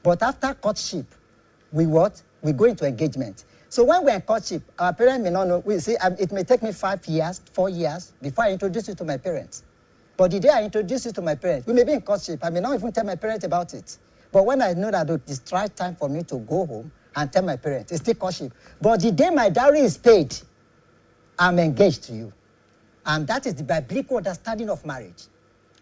But after courtship, we what? We go into engagement. So when we're in courtship, our parents may not know. We see, it may take me 5 years, 4 years before I introduce you to my parents. But the day I introduce you to my parents, we may be in courtship. I may not even tell my parents about it. But when I know that it's the right time for me to go home and tell my parents, it's still courtship. But the day my dowry is paid, I'm engaged to you. And that is the biblical understanding of marriage.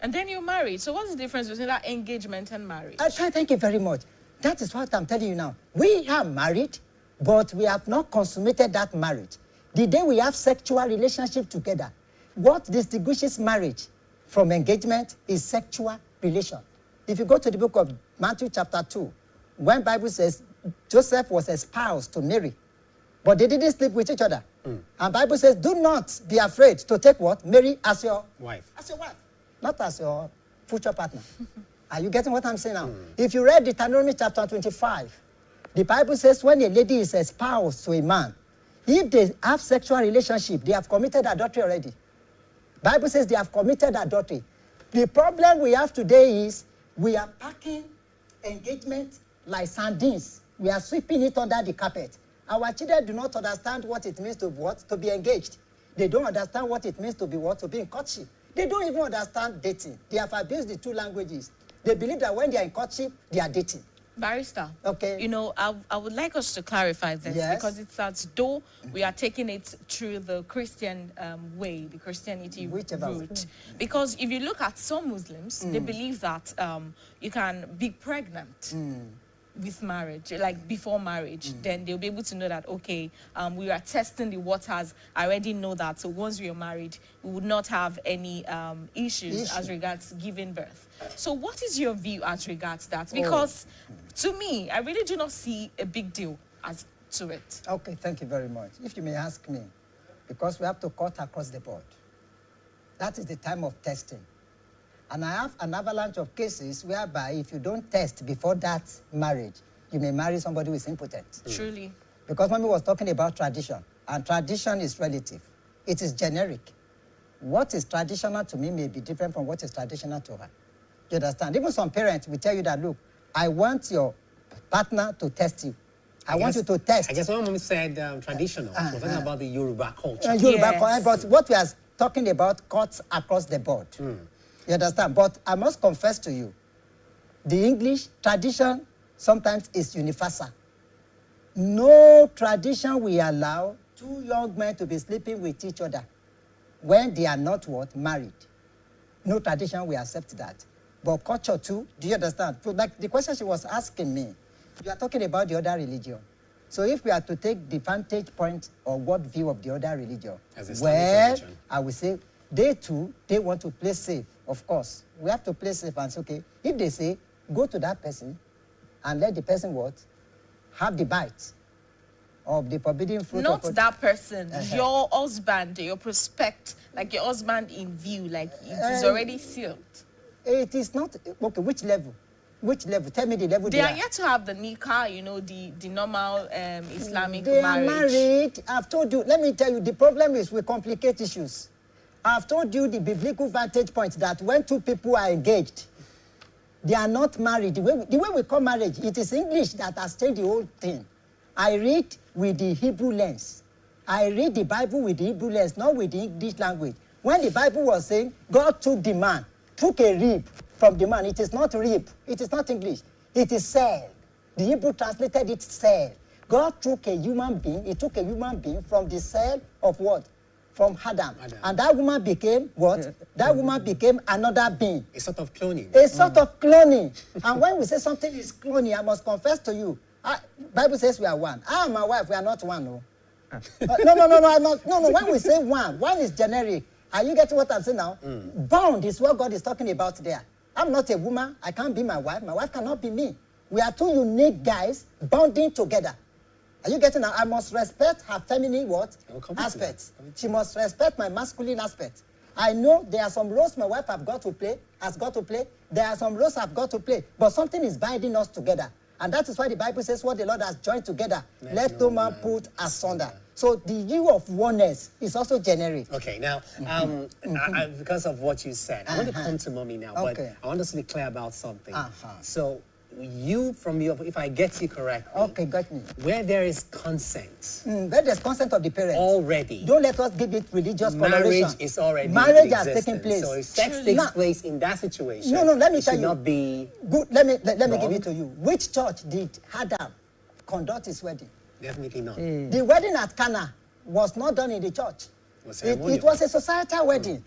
And then you're married. So what's the difference between that engagement and marriage? Thank you very much. That is what I'm telling you now. We are married, but we have not consummated that marriage. The day we have sexual relationship together, what distinguishes marriage from engagement is sexual relation. If you go to the book of Matthew chapter 2, when Bible says Joseph was espoused to Mary, but they didn't sleep with each other. And Bible says, do not be afraid to take what? Mary as your wife. As your wife, not as your future partner. Are you getting what I'm saying now? If you read Deuteronomy chapter 25, the Bible says when a lady is espoused to a man, if they have sexual relationship, they have committed adultery already. Bible says they have committed adultery. The problem we have today is we are packing engagement like sardines. We are sweeping it under the carpet. Our children do not understand what it means to what? To be engaged. They don't understand what it means to be what? To be in courtship. They don't even understand dating. They have abused the 2 languages. They believe that when they are in courtship, they are dating. Barrister, okay. You know, I would like us to clarify this, because it's as though we are taking it through the Christian way, the Christianity route. Because if you look at some Muslims, they believe that you can be pregnant with marriage, like before marriage, then they'll be able to know that, okay, we are testing the waters. I already know that. So once we are married, we would not have any issues as regards giving birth. So what is your view as regards that? Because to me, I really do not see a big deal as to it. Okay, thank you very much. If you may ask me, because we have to cut across the board. That is the time of testing. And I have an avalanche of cases whereby if you don't test before that marriage, you may marry somebody who is impotent. Truly. Because Mommy was talking about tradition, and tradition is relative. It is generic. What is traditional to me may be different from what is traditional to her. You understand? Even some parents will tell you that, look, I want your partner to test you. I want you to test. I guess when Mommy said traditional, we're talking about the Yoruba culture. Yoruba culture, but what we are talking about cuts across the board. You understand? But I must confess to you, the English tradition sometimes is universal. No tradition will allow 2 young men to be sleeping with each other when they are not what? Married. No tradition will accept that. But culture too, do you understand? So like the question she was asking me, you are talking about the other religion. So if we are to take the vantage point or what view of the other religion, well, I will say they too, they want to play safe. Of course, we have to play safe and say, okay, if they say, go to that person and let the person what? Have the bite of the forbidden fruit. Not that person, your husband, your prospect, like your husband in view, like it is already sealed. It is not, okay, which level? Which level? Tell me the level they are yet to have the nikah, you know, the normal Islamic marriage. They are married. I've told you, let me tell you, the problem is we complicate issues. I've told you the biblical vantage point that when 2 people are engaged, they are not married. The way we call marriage, it is English that has changed the whole thing. I read with the Hebrew lens. I read the Bible with the Hebrew lens, not with the English language. When the Bible was saying God took the man, took a rib from the man, it is not rib, it is not English, it is cell. The Hebrew translated it cell. God took a human being, he took a human being from the cell of what? From Adam. And that woman became what? That woman became another being. A sort of cloning. A sort of cloning. And when we say something is cloning, I must confess to you, Bible says we are one. I and my wife, we are not one, no. No, when we say one is generic. Are you getting what I'm saying now? Bond is what God is talking about there. I'm not a woman. I can't be my wife. My wife cannot be me. We are 2 unique guys bonding together. Are you getting now? I must respect her feminine what? Aspects. She must respect my masculine aspect. I know there are some roles my wife has got to play. There are some roles I've got to play. But something is binding us together. And that is why the Bible says what the Lord has joined together, let no man put asunder. So the view of oneness is also generic. Okay, now, because of what you said, I want to come to Mommy now, but I want us to be clear about something. So if I get you correctly. Okay, got me. Where there is consent. Where there's consent of the parents. Already. Don't let us give it religious coloration. Marriage is already Marriage has taken place. So if sex takes place in that situation, no, let me it tell should you. not be good. Let me give wrong. it to you. Which church did Adam conduct his wedding? Definitely not. The wedding at Cana was not done in the church. It was a societal wedding.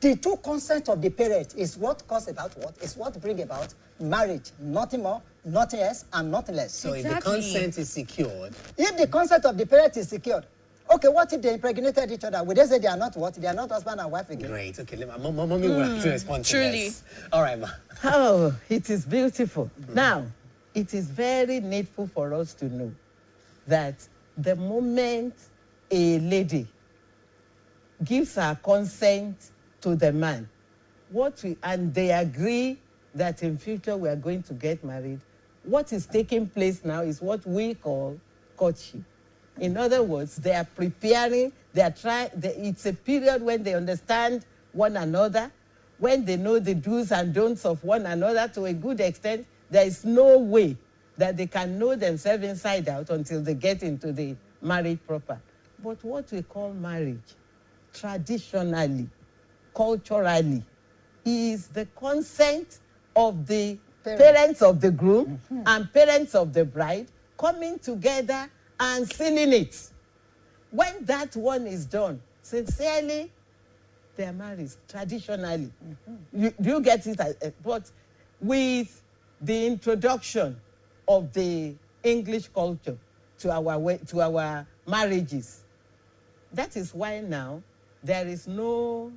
The true consent of the parents is what cause about what? Is what bring about marriage. Nothing more, nothing else, and nothing less. So if the consent is secured. If the consent of the parents is secured, okay, what if they impregnated each other? Would they say they are not what? They are not husband and wife again? Great. Okay, mommy will have to respond to this. All right, ma. Oh, it is beautiful. Now, it is very needful for us to know that the moment a lady gives her consent to the man, and they agree that in future we are going to get married, what is taking place now is what we call courtship. In other words, they are preparing, it's a period when they understand one another, when they know the do's and don'ts of one another to a good extent. There is no way that they can know themselves inside out until they get into the marriage proper. But what we call marriage, traditionally, culturally, is the consent of the parents of the groom and parents of the bride coming together and sealing it. When that one is done, sincerely, they are married, traditionally. Do you get it? But with the introduction of the English culture to our marriages, that is why now there is no